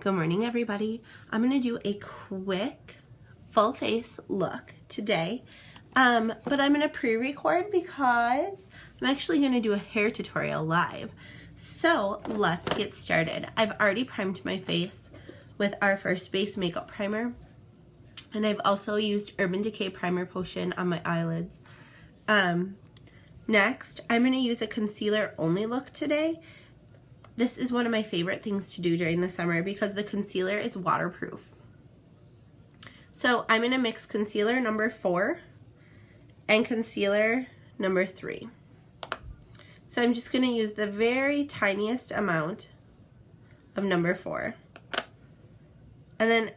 Good morning, everybody. I'm going to do a quick full face look today, but I'm going to pre-record because I'm actually going to do a hair tutorial live. So let's get started. I've already primed my face with our first base makeup primer, and I've also used Urban Decay Primer Potion on my eyelids. Next, I'm going to use a concealer only look today. This is one of my favorite things to do during the summer because the concealer is waterproof. So I'm going to mix concealer number 4 and concealer number 3. So I'm just going to use the very tiniest amount of number 4. And then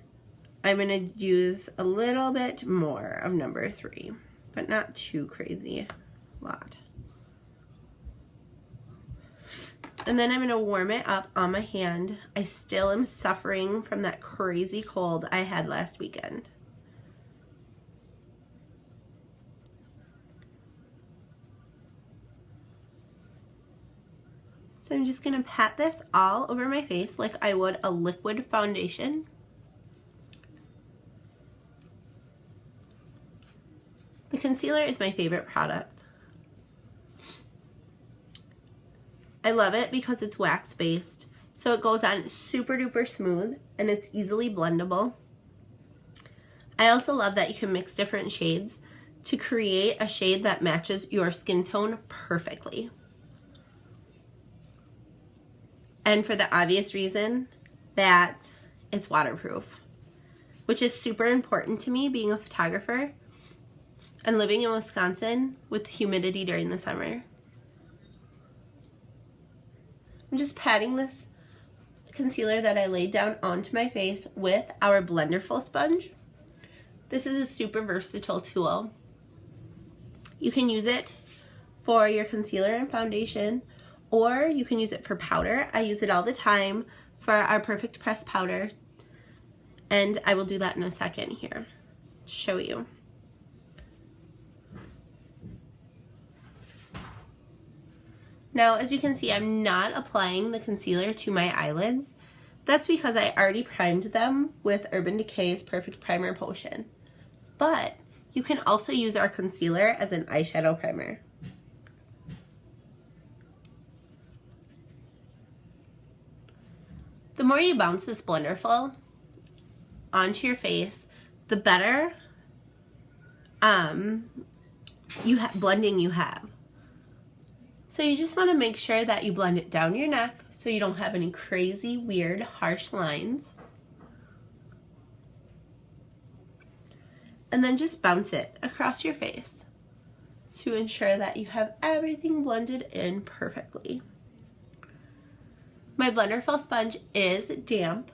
I'm going to use a little bit more of number 3, but not too crazy a lot. And then I'm going to warm it up on my hand. I still am suffering from that crazy cold I had last weekend. So I'm just going to pat this all over my face like I would a liquid foundation. The concealer is my favorite product. I love it because it's wax based, so it goes on super duper smooth and it's easily blendable. I also love that you can mix different shades to create a shade that matches your skin tone perfectly. And for the obvious reason that it's waterproof, which is super important to me being a photographer and living in Wisconsin with humidity during the summer. I'm just patting this concealer that I laid down onto my face with our Blenderful sponge. This is a super versatile tool. You can use it for your concealer and foundation, or you can use it for powder. I use it all the time for our Perfect Press powder, and I will do that in a second here to show you. Now, as you can see, I'm not applying the concealer to my eyelids. That's because I already primed them with Urban Decay's Perfect Primer Potion. But you can also use our concealer as an eyeshadow primer. The more you bounce this Blenderful onto your face, the better blending you have. So you just want to make sure that you blend it down your neck so you don't have any crazy, weird, harsh lines. And then just bounce it across your face to ensure that you have everything blended in perfectly. My Blenderful sponge is damp.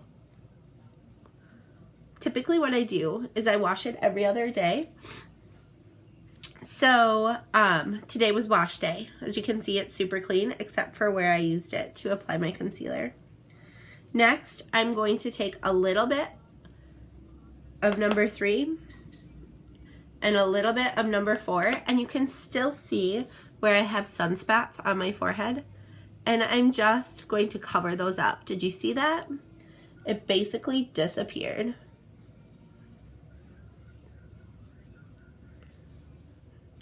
Typically what I do is I wash it every other day. So today was wash day. As you can see, it's super clean except for where I used it to apply my concealer. Next, I'm going to take a little bit of number 3 and a little bit of number 4, and you can still see where I have sunspots on my forehead, and I'm just going to cover those up. Did you see that? It basically disappeared.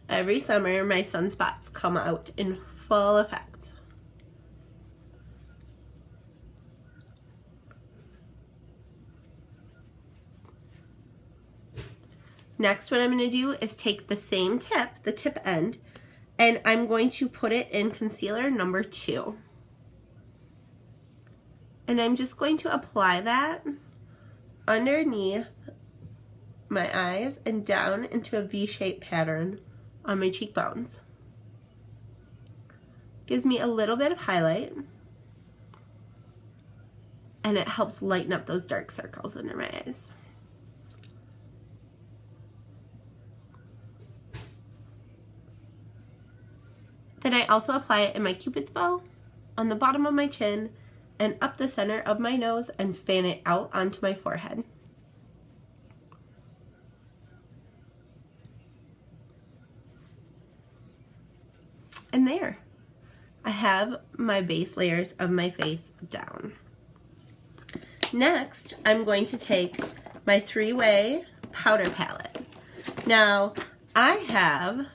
Every summer, my sunspots come out in full effect. Next, what I'm going to do is take the same tip, the tip end, and I'm going to put it in concealer number 2. And I'm just going to apply that underneath my eyes and down into a V-shaped pattern on my cheekbones. Gives me a little bit of highlight, and it helps lighten up those dark circles under my eyes. Then I also apply it in my Cupid's bow, on the bottom of my chin, and up the center of my nose, and fan it out onto my forehead. And there, I have my base layers of my face down. Next, I'm going to take my 3-way powder palette. Now, I have,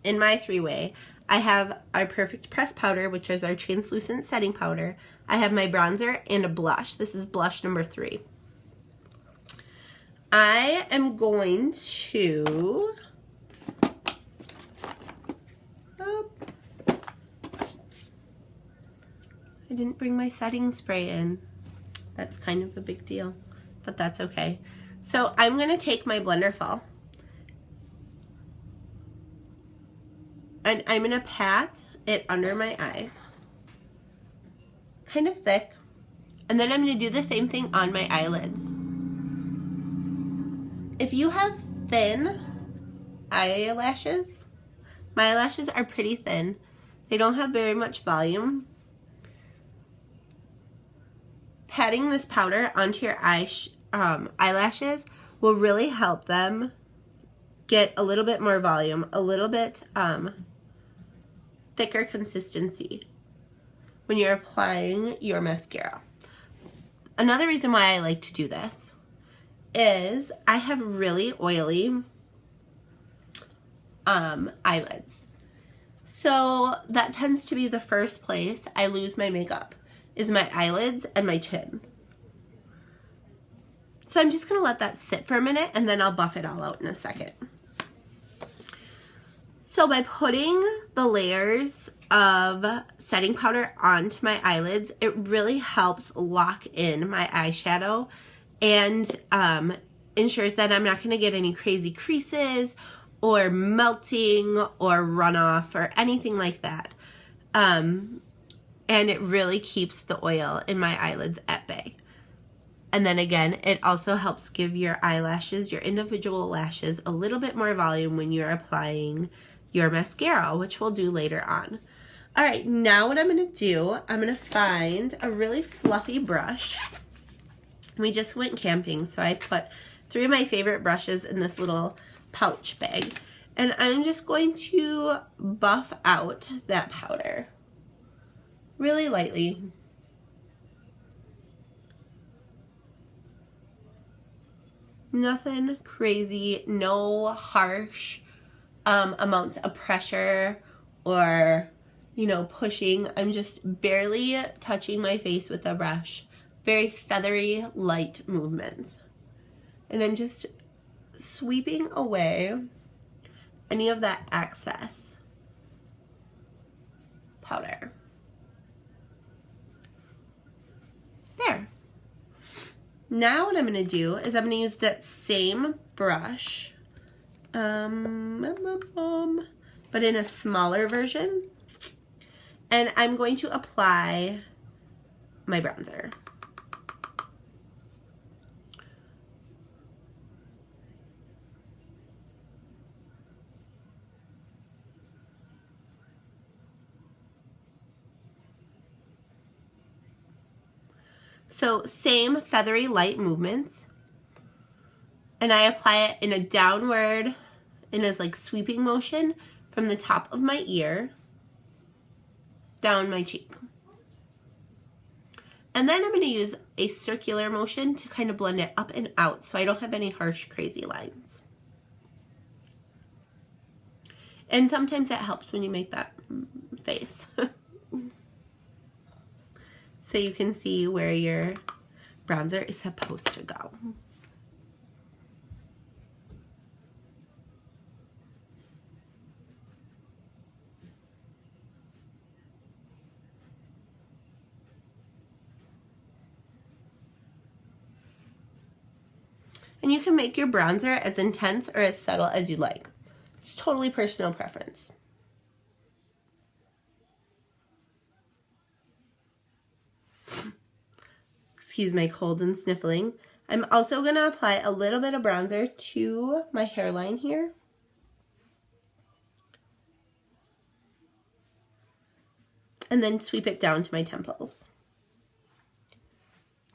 in my 3-way, I have our Perfect Press powder, which is our translucent setting powder. I have my bronzer and a blush. This is blush number 3. I am going to, I didn't bring my setting spray in. That's kind of a big deal, but that's okay. So I'm going to take my blender full and I'm going to pat it under my eyes, kind of thick, and then I'm going to do the same thing on my eyelids. If you have thin eyelashes, my eyelashes are pretty thin. They don't have very much volume. Patting this powder onto your eyelashes will really help them get a little bit more volume, a little bit thicker consistency when you're applying your mascara. Another reason why I like to do this is I have really oily eyelids. So that tends to be the first place I lose my makeup, is my eyelids and my chin. So I'm just going to let that sit for a minute and then I'll buff it all out in a second. So by putting the layers of setting powder onto my eyelids, it really helps lock in my eyeshadow and ensures that I'm not going to get any crazy creases or melting or runoff or anything like that. And it really keeps the oil in my eyelids at bay. And then again, it also helps give your eyelashes, your individual lashes, a little bit more volume when you're applying your mascara, which we'll do later on. All right, now what I'm gonna do, I'm gonna find a really fluffy brush. We just went camping, so I put 3 of my favorite brushes in this little pouch bag. And I'm just going to buff out that powder really lightly. Nothing crazy, no harsh amounts of pressure or, you know, pushing. I'm just barely touching my face with the brush. Very feathery, light movements. And I'm just sweeping away any of that excess powder. There. Now what I'm going to do is I'm going to use that same brush, but in a smaller version, and I'm going to apply my bronzer. So same feathery light movements, and I apply it in a downward, in a like sweeping motion from the top of my ear down my cheek. And then I'm going to use a circular motion to kind of blend it up and out so I don't have any harsh, crazy lines. And sometimes that helps when you make that face. So you can see where your bronzer is supposed to go. And you can make your bronzer as intense or as subtle as you like. It's totally personal preference. Excuse my cold and sniffling. I'm also going to apply a little bit of bronzer to my hairline here. And then sweep it down to my temples.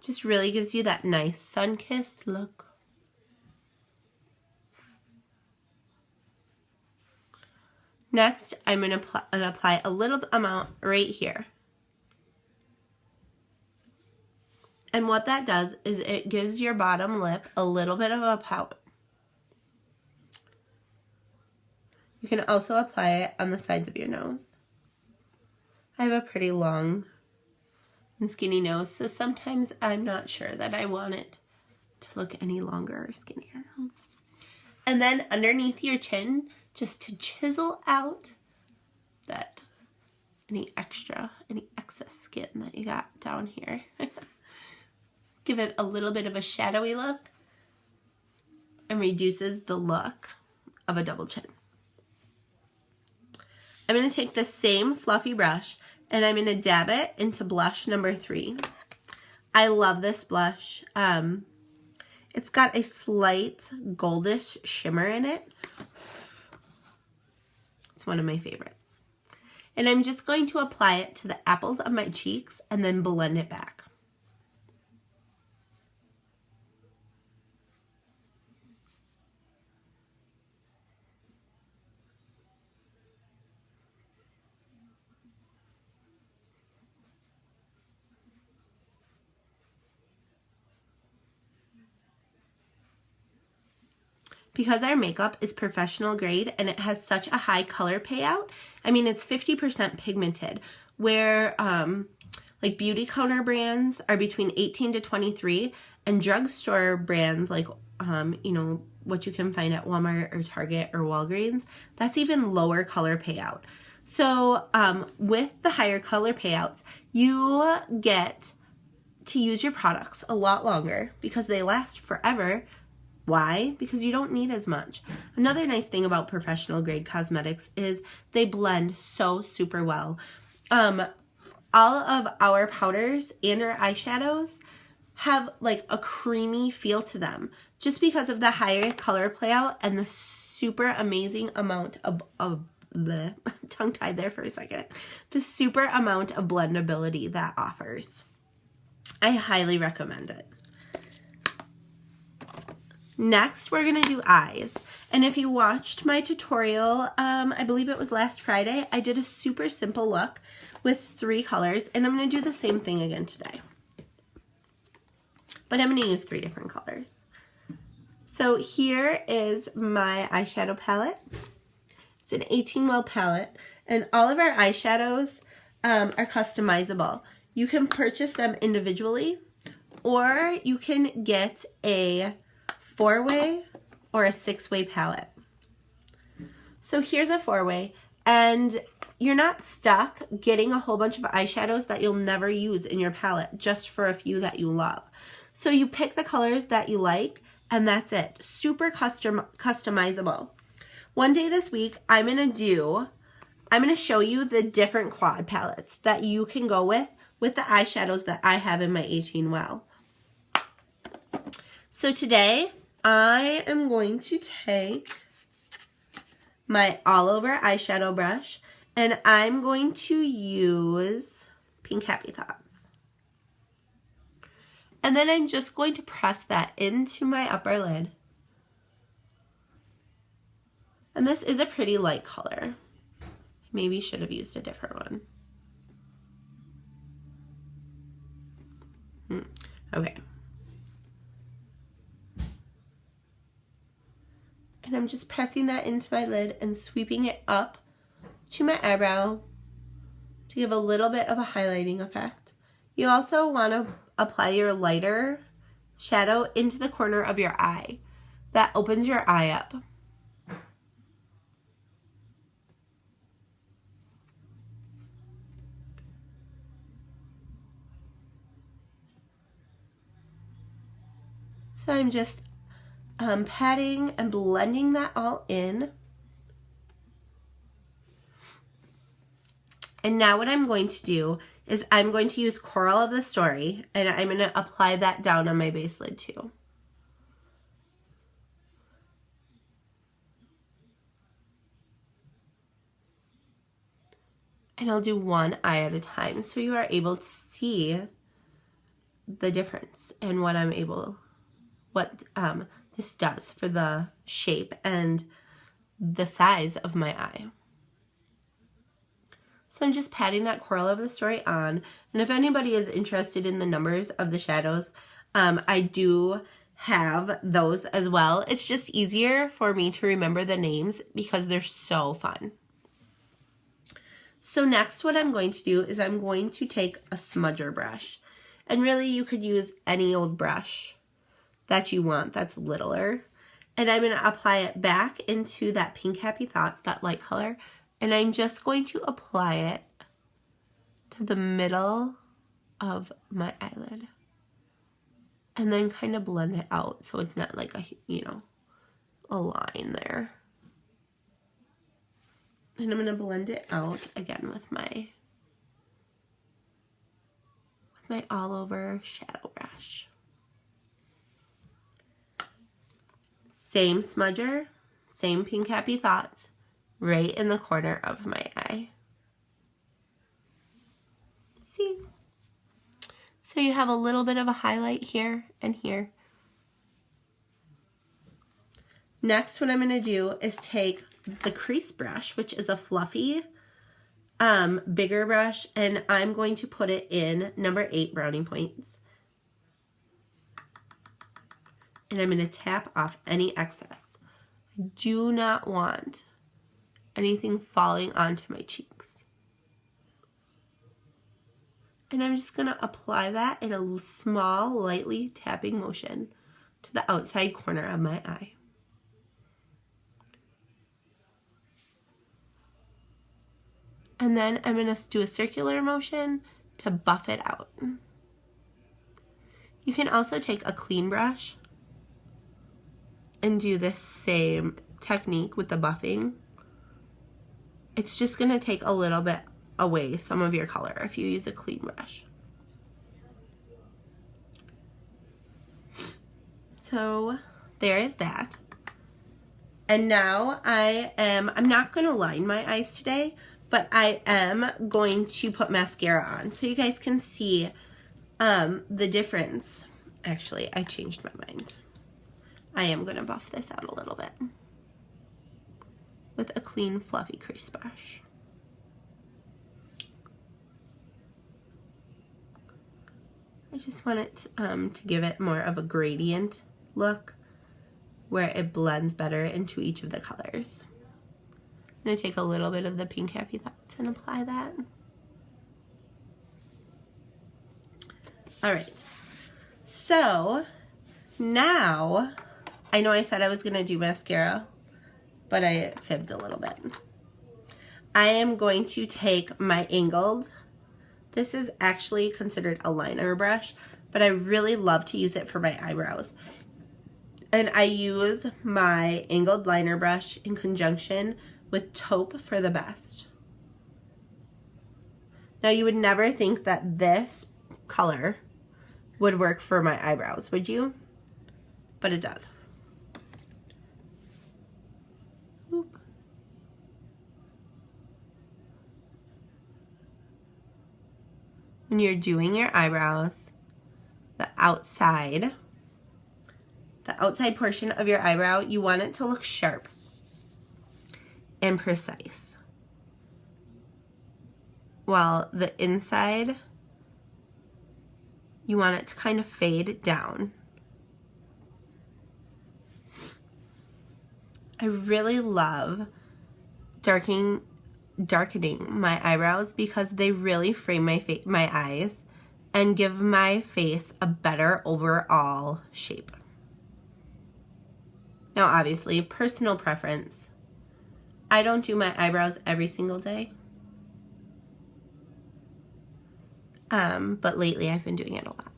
Just really gives you that nice sun-kissed look. Next, I'm going to apply a little amount right here. And what that does is it gives your bottom lip a little bit of a pout. You can also apply it on the sides of your nose. I have a pretty long and skinny nose, so sometimes I'm not sure that I want it to look any longer or skinnier. And then underneath your chin, just to chisel out that any excess skin that you got down here. Give it a little bit of a shadowy look and reduces the look of a double chin. I'm going to take the same fluffy brush and I'm going to dab it into blush number 3. I love this blush. It's got a slight goldish shimmer in it. It's one of my favorites. And I'm just going to apply it to the apples of my cheeks and then blend it back. Because our makeup is professional grade and it has such a high color payout, I mean, it's 50% pigmented, where like beauty counter brands are between 18 to 23, and drugstore brands like, you know, what you can find at Walmart or Target or Walgreens, that's even lower color payout. So with the higher color payouts, you get to use your products a lot longer because they last forever. Why? Because you don't need as much. Another nice thing about professional grade cosmetics is they blend so super well. All of our powders and our eyeshadows have like a creamy feel to them just because of the higher color playout and the super amazing amount of the tongue-tied there for a second. The super amount of blendability that offers. I highly recommend it. Next, we're going to do eyes. And if you watched my tutorial, I believe it was last Friday, I did a super simple look with 3 colors, and I'm going to do the same thing again today. But I'm going to use 3 different colors. So here is my eyeshadow palette. It's an 18 well palette, and all of our eyeshadows are customizable. You can purchase them individually, or you can get a 4-way or a 6-way palette. So here's a 4-way, and you're not stuck getting a whole bunch of eyeshadows that you'll never use in your palette just for a few that you love. So you pick the colors that you like, and that's it. Super customizable. One day this week, I'm going to show you the different quad palettes that you can go with the eyeshadows that I have in my 18 well. So today, I am going to take my all over eyeshadow brush and I'm going to use Pink Happy Thoughts. And then I'm just going to press that into my upper lid. And this is a pretty light color. Maybe should have used a different one. Okay. And I'm just pressing that into my lid and sweeping it up to my eyebrow to give a little bit of a highlighting effect. You also want to apply your lighter shadow into the corner of your eye. That opens your eye up. So I'm just patting and blending that all in. And now what I'm going to do is I'm going to use Coral of the Story, and I'm going to apply that down on my base lid too. And I'll do one eye at a time so you are able to see the difference and what this does for the shape and the size of my eye. So I'm just patting that Coral of the Story on. And if anybody is interested in the numbers of the shadows, I do have those as well. It's just easier for me to remember the names because they're so fun. So next what I'm going to do is I'm going to take a smudger brush. And really you could use any old brush that you want that's littler. And I'm going to apply it back into that Pink Happy Thoughts, that light color. And I'm just going to apply it to the middle of my eyelid. And then kind of blend it out so it's not like a, you know, a line there. And I'm going to blend it out again with my all over shadow brush. Same smudger, same Pink Happy Thoughts, right in the corner of my eye. See? So you have a little bit of a highlight here and here. Next, what I'm going to do is take the crease brush, which is a fluffy, bigger brush, and I'm going to put it in number 8 browning points. And I'm going to tap off any excess. I do not want anything falling onto my cheeks. And I'm just going to apply that in a small, lightly tapping motion to the outside corner of my eye. And then I'm going to do a circular motion to buff it out. You can also take a clean brush and do this same technique with the buffing. It's just going to take a little bit away some of your color if you use a clean brush. So there is that. And now I'm not going to line my eyes today, but I am going to put mascara on so you guys can see the difference. Actually, I changed my mind. I am going to buff this out a little bit with a clean, fluffy crease brush. I just want it to give it more of a gradient look where it blends better into each of the colors. I'm going to take a little bit of the Pink Happy Thoughts and apply that. Alright, so now, I know I said I was going to do mascara, but I fibbed a little bit. I am going to take my angled, this is actually considered a liner brush, but I really love to use it for my eyebrows. And I use my angled liner brush in conjunction with taupe for the best. Now you would never think that this color would work for my eyebrows, would you? But it does. Oop. When you're doing your eyebrows, the outside portion of your eyebrow, you want it to look sharp and precise. While the inside, you want it to kind of fade down. I really love darkening my eyebrows because they really frame my eyes and give my face a better overall shape. Now obviously, personal preference. I don't do my eyebrows every single day. But lately I've been doing it a lot.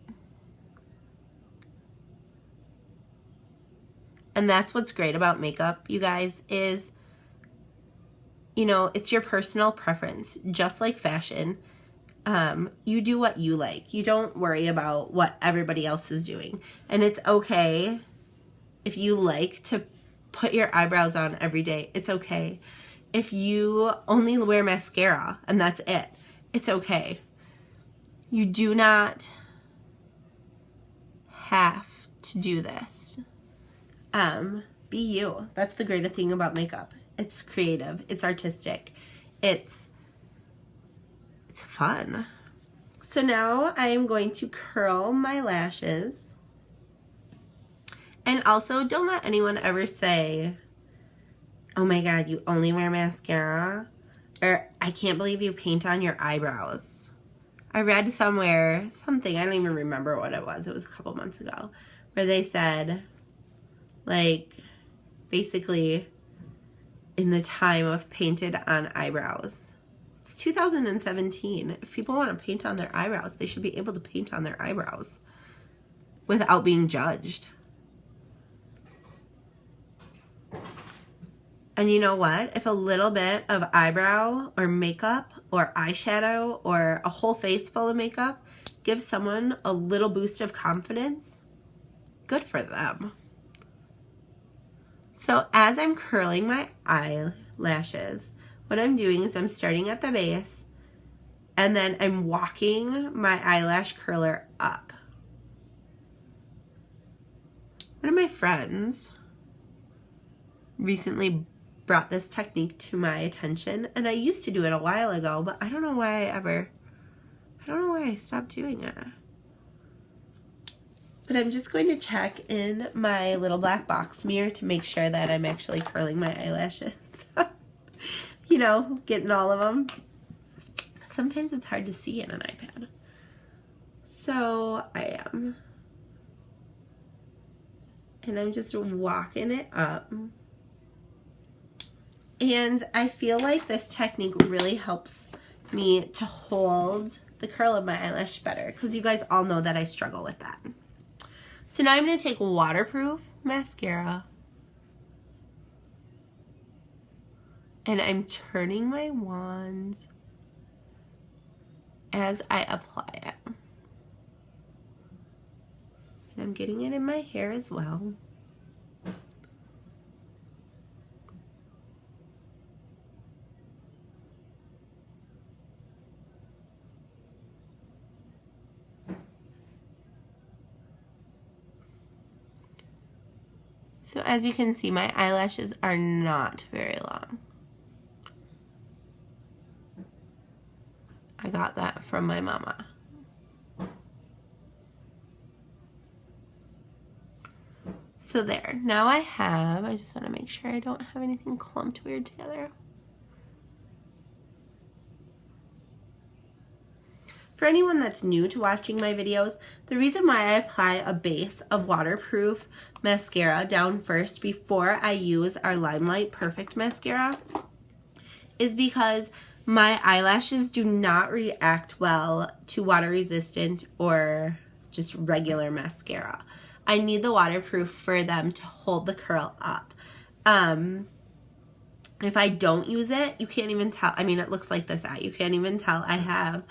And that's what's great about makeup, you guys, is, you know, it's your personal preference. Just like fashion, you do what you like. You don't worry about what everybody else is doing. And it's okay if you like to put your eyebrows on every day. It's okay. If you only wear mascara and that's it, it's okay. You do not have to do this. Be you. That's the greatest thing about makeup. It's creative. It's artistic. It's it's fun. So now I am going to curl my lashes. And also, don't let anyone ever say, oh my God, you only wear mascara? Or, I can't believe you paint on your eyebrows. I read somewhere, something, I don't even remember what it was a couple months ago, where they said, like, basically, in the time of painted on eyebrows. It's 2017. If people want to paint on their eyebrows, they should be able to paint on their eyebrows without being judged. And you know what? If a little bit of eyebrow or makeup or eyeshadow or a whole face full of makeup gives someone a little boost of confidence, good for them. So as I'm curling my eyelashes, what I'm doing is I'm starting at the base and then I'm walking my eyelash curler up. One of my friends recently brought this technique to my attention, and I used to do it a while ago, but I don't know why I stopped doing it. But I'm just going to check in my little black box mirror to make sure that I'm actually curling my eyelashes. You know, getting all of them. Sometimes it's hard to see in an iPad. So I am. And I'm just walking it up. And I feel like this technique really helps me to hold the curl of my eyelash better, because you guys all know that I struggle with that. So now I'm going to take waterproof mascara and I'm turning my wand as I apply it. And I'm getting it in my hair as well. So as you can see, my eyelashes are not very long. I got that from my mama. So there, now I just want to make sure I don't have anything clumped weird together. For anyone that's new to watching my videos, the reason why I apply a base of waterproof mascara down first before I use our LimeLight Perfect Mascara is because my eyelashes do not react well to water resistant or just regular mascara. I need the waterproof for them to hold the curl up. If I don't use it, you can't even tell. I mean, it looks like this eye. You can't even tell I have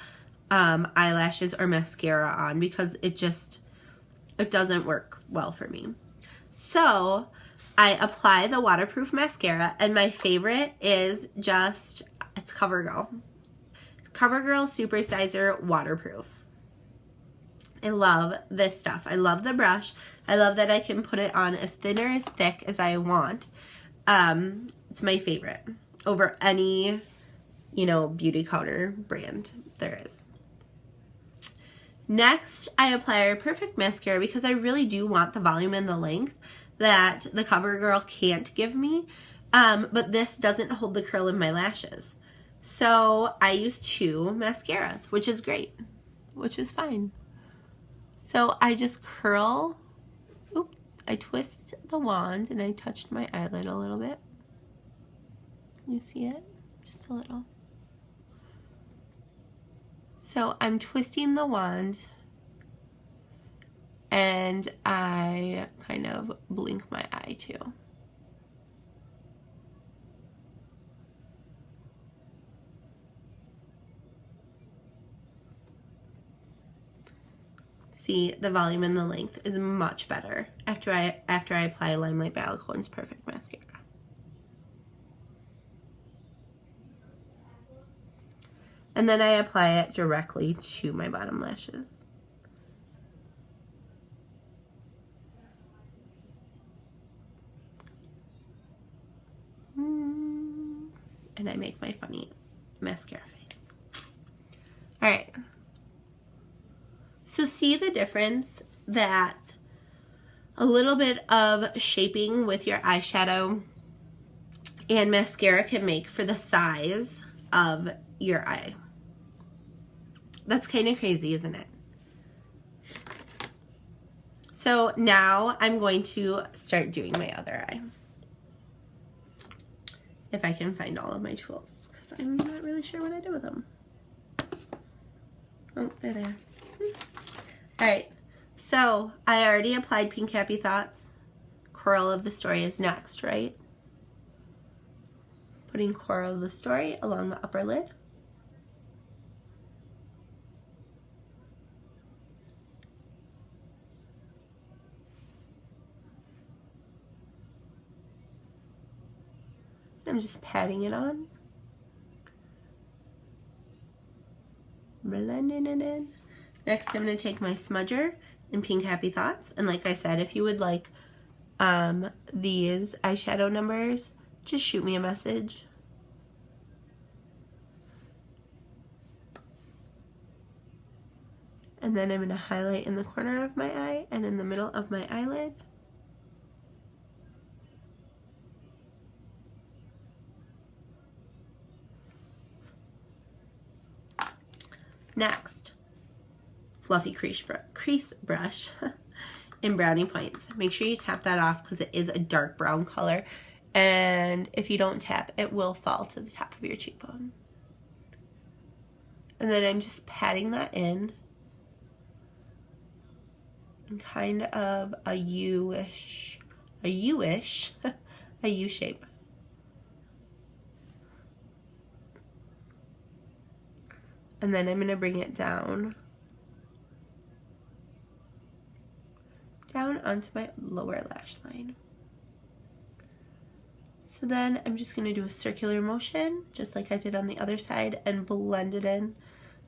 eyelashes or mascara on, because it doesn't work well for me. So I apply the waterproof mascara, and my favorite is it's CoverGirl Supersizer Waterproof. I love this stuff. I love the brush. I love that I can put it on as thin or as thick as I want. It's my favorite over any, beauty powder brand there is. Next, I apply our Perfect Mascara because I really do want the volume and the length that the CoverGirl can't give me, but this doesn't hold the curl in my lashes. So I use 2 mascaras, which is great, which is fine. So I just curl, I twist the wand and I touched my eyelid a little bit. You see it? Just a little. So I'm twisting the wand and I kind of blink my eye too. See, the volume and the length is much better after I apply LimeLight by Alcone's Perfect Mascara. And then I apply it directly to my bottom lashes. And I make my funny mascara face. All right. So see the difference that a little bit of shaping with your eyeshadow and mascara can make for the size of your eye. That's kind of crazy, isn't it? So now I'm going to start doing my other eye. If I can find all of my tools, because I'm not really sure what I do with them. Oh, they're there. All right, so I already applied Pink Happy Thoughts. Coral of the Story is next, right? Putting Coral of the Story along the upper lid. I'm just patting it on. Blending it in. Next, I'm going to take my smudger in Pink Happy Thoughts. And like I said, if you would like these eyeshadow numbers, just shoot me a message. And then I'm going to highlight in the corner of my eye and in the middle of my eyelid. Next, fluffy crease brush in Brownie Points. Make sure you tap that off because it is a dark brown color, and if you don't tap, it will fall to the top of your cheekbone. And then I'm just patting that in kind of a U-ish, a U shape. And then I'm going to bring it down onto my lower lash line. So then I'm just going to do a circular motion, just like I did on the other side, and blend it in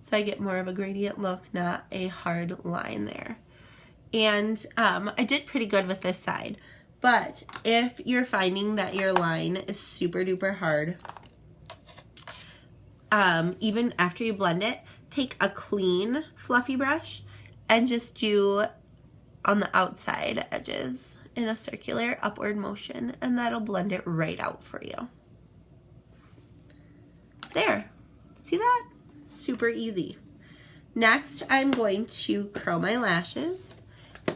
so I get more of a gradient look, not a hard line there. And I did pretty good with this side, but if you're finding that your line is super duper hard, even after you blend it, take a clean fluffy brush and just do on the outside edges in a circular upward motion, and that'll blend it right out for you. There, see that? Super easy. Next, I'm going to curl my lashes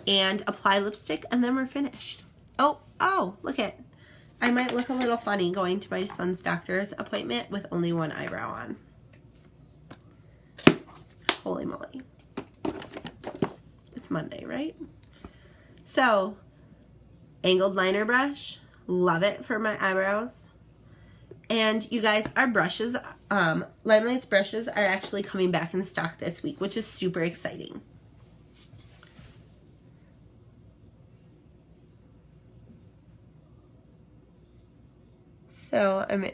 and apply lipstick, and then we're finished. Oh, look it. I might look a little funny going to my son's doctor's appointment with only one eyebrow on. Holy moly. It's Monday, right? So, angled liner brush. Love it for my eyebrows. And you guys, our brushes, LimeLight's brushes are actually coming back in stock this week, which is super exciting. So I'm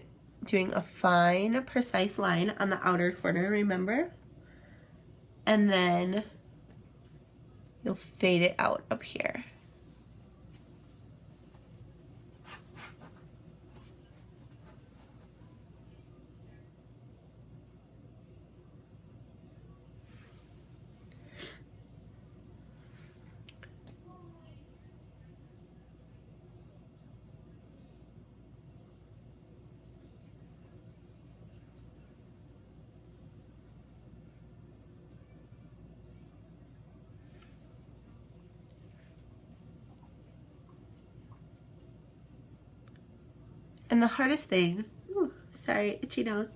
doing a fine, precise line on the outer corner, remember? And then you'll fade it out up here. And the hardest thing, ooh, sorry, itchy nose,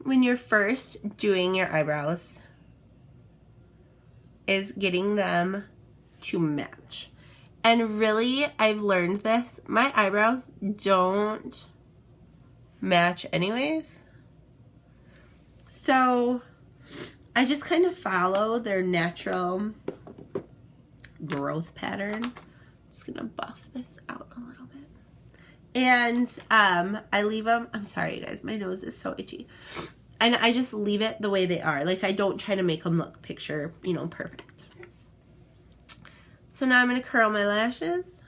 when you're first doing your eyebrows is getting them to match. And really, I've learned this, my eyebrows don't match anyways. So I just kind of follow their natural growth pattern. I'm just gonna buff this out a little bit. And I leave them, I'm sorry you guys, my nose is so itchy. And I just leave it the way they are. Like, I don't try to make them look picture, you know, perfect. So now I'm going to curl my lashes.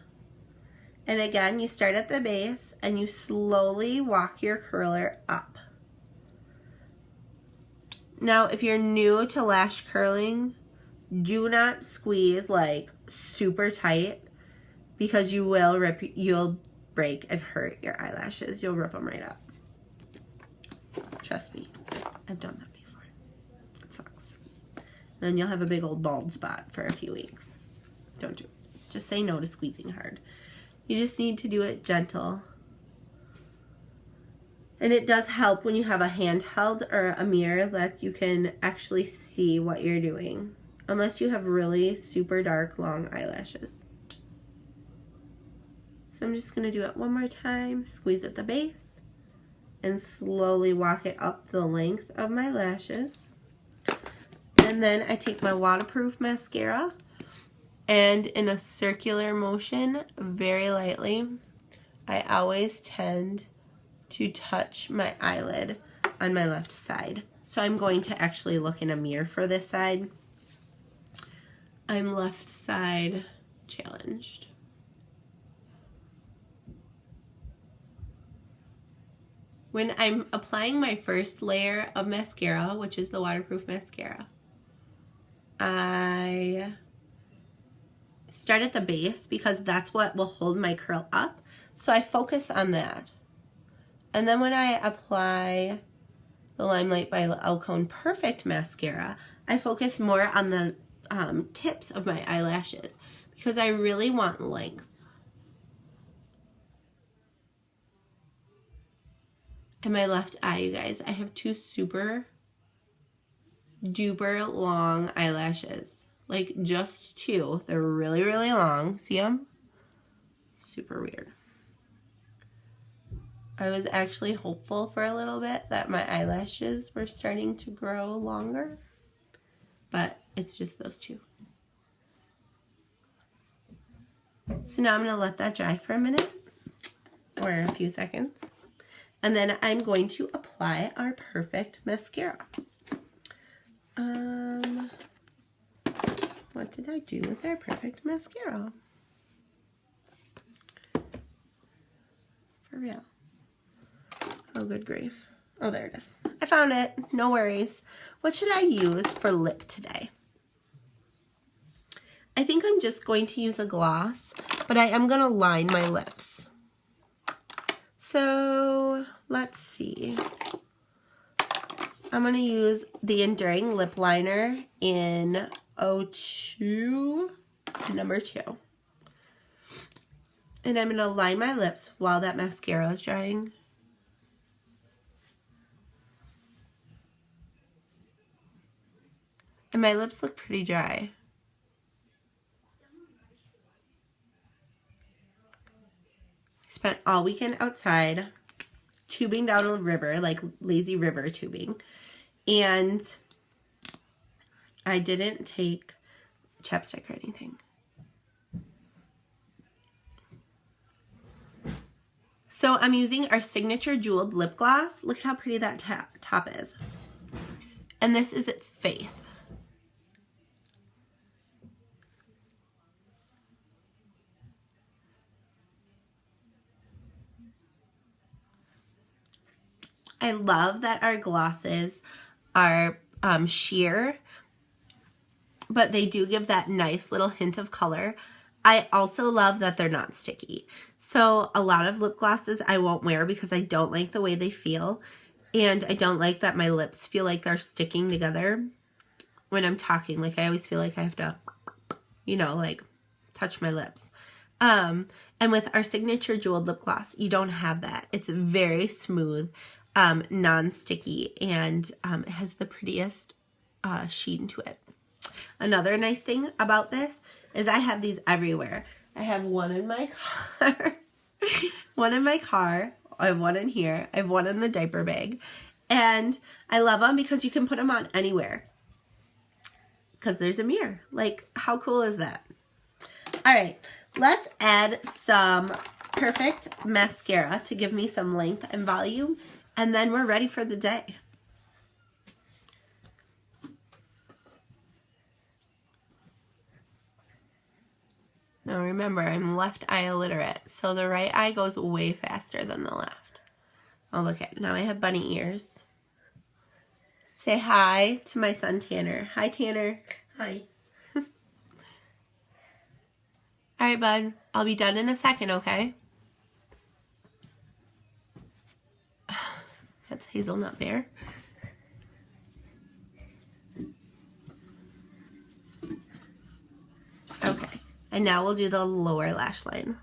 And again, you start at the base and you slowly walk your curler up. Now, if you're new to lash curling, do not squeeze like super tight because you'll break and hurt your eyelashes. You'll rip them right up. Trust me, I've done that before. It sucks. Then you'll have a big old bald spot for a few weeks. Don't do it. Just say no to squeezing hard. You just need to do it gentle. And it does help when you have a handheld or a mirror that you can actually see what you're doing. Unless you have really super dark, long eyelashes. So I'm just going to do it one more time. Squeeze at the base. And slowly walk it up the length of my lashes. And then I take my waterproof mascara. And in a circular motion, very lightly, I always tend to touch my eyelid on my left side. So I'm going to actually look in a mirror for this side. I'm left side challenged. When I'm applying my first layer of mascara, which is the waterproof mascara, I start at the base because that's what will hold my curl up. So I focus on that. And then when I apply the LimeLight by Alcone Perfect Mascara, I focus more on the tips of my eyelashes because I really want length. And my left eye, you guys, I have two super duper long eyelashes. Like just two. They're really, really long. See them? Super weird. I was actually hopeful for a little bit that my eyelashes were starting to grow longer, but it's just those two. So now I'm going to let that dry for a minute or a few seconds. And then I'm going to apply our Perfect Mascara. What did I do with our Perfect Mascara? For real. Oh, good grief. Oh, there it is. I found it. No worries. What should I use for lip today? I think I'm just going to use a gloss, but I am going to line my lips. So, let's see. I'm going to use the Enduring Lip Liner in 02, number 2. And I'm going to line my lips while that mascara is drying. And my lips look pretty dry. Spent all weekend outside tubing down a river, like lazy river tubing. And I didn't take chapstick or anything. So I'm using our signature jeweled lip gloss. Look at how pretty that top is. And this is at Faith. I love that our glosses are sheer, but they do give that nice little hint of color. I also love that they're not sticky. So a lot of lip glosses I won't wear because I don't like the way they feel, and I don't like that my lips feel like they're sticking together when I'm talking. Like I always feel like I have to, you know, like touch my lips. And with our signature jeweled lip gloss, you don't have that. It's very smooth. Non-sticky, and it has the prettiest sheen to it. Another nice thing about this is I have these everywhere. I have one in my car, one in my car, I have one in here, I have one in the diaper bag, and I love them because you can put them on anywhere because there's a mirror. Like, how cool is that? All right, let's add some Perfect Mascara to give me some length and volume. And then we're ready for the day. Now remember, I'm left eye illiterate, so the right eye goes way faster than the left. Oh, look at, now I have bunny ears. Say hi to my son Tanner. Hi, Tanner. Hi. All right, bud. I'll be done in a second, okay? That's Hazelnut Bear. Okay, and now we'll do the lower lash line.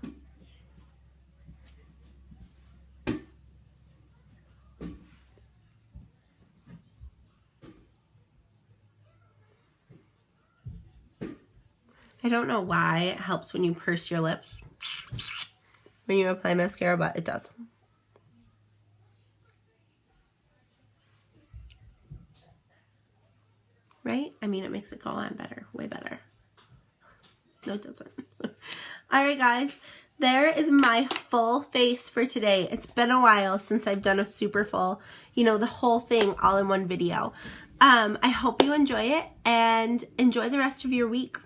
I don't know why it helps when you purse your lips when you apply mascara, but it does. Right? I mean, it makes it go on better, way better. No, it doesn't. All right, guys, there is my full face for today. It's been a while since I've done a super full, you know, the whole thing all in one video. I hope you enjoy it and enjoy the rest of your week.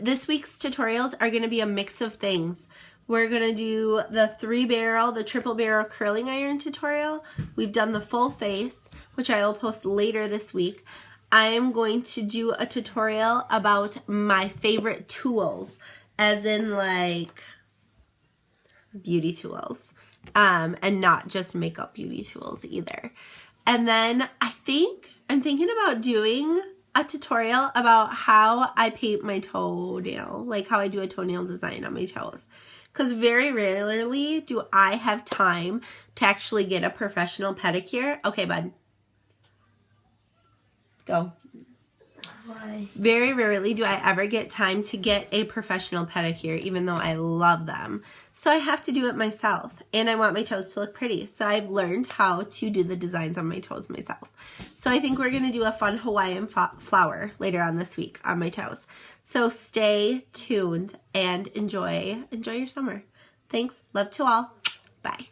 This week's tutorials are going to be a mix of things. We're going to do the triple barrel curling iron tutorial. We've done the full face, which I will post later this week. I am going to do a tutorial about my favorite tools, as in like beauty tools, and not just makeup beauty tools either. And then I'm thinking about doing a tutorial about how I paint my toenail, like how I do a toenail design on my toes. Because very rarely do I have time to actually get a professional pedicure. Okay, bud. Go. Why? Very rarely do I ever get time to get a professional pedicure, even though I love them. So I have to do it myself, and I want my toes to look pretty. So I've learned how to do the designs on my toes myself. So I think we're going to do a fun Hawaiian flower later on this week on my toes. So stay tuned and enjoy your summer. Thanks. Love to all. Bye.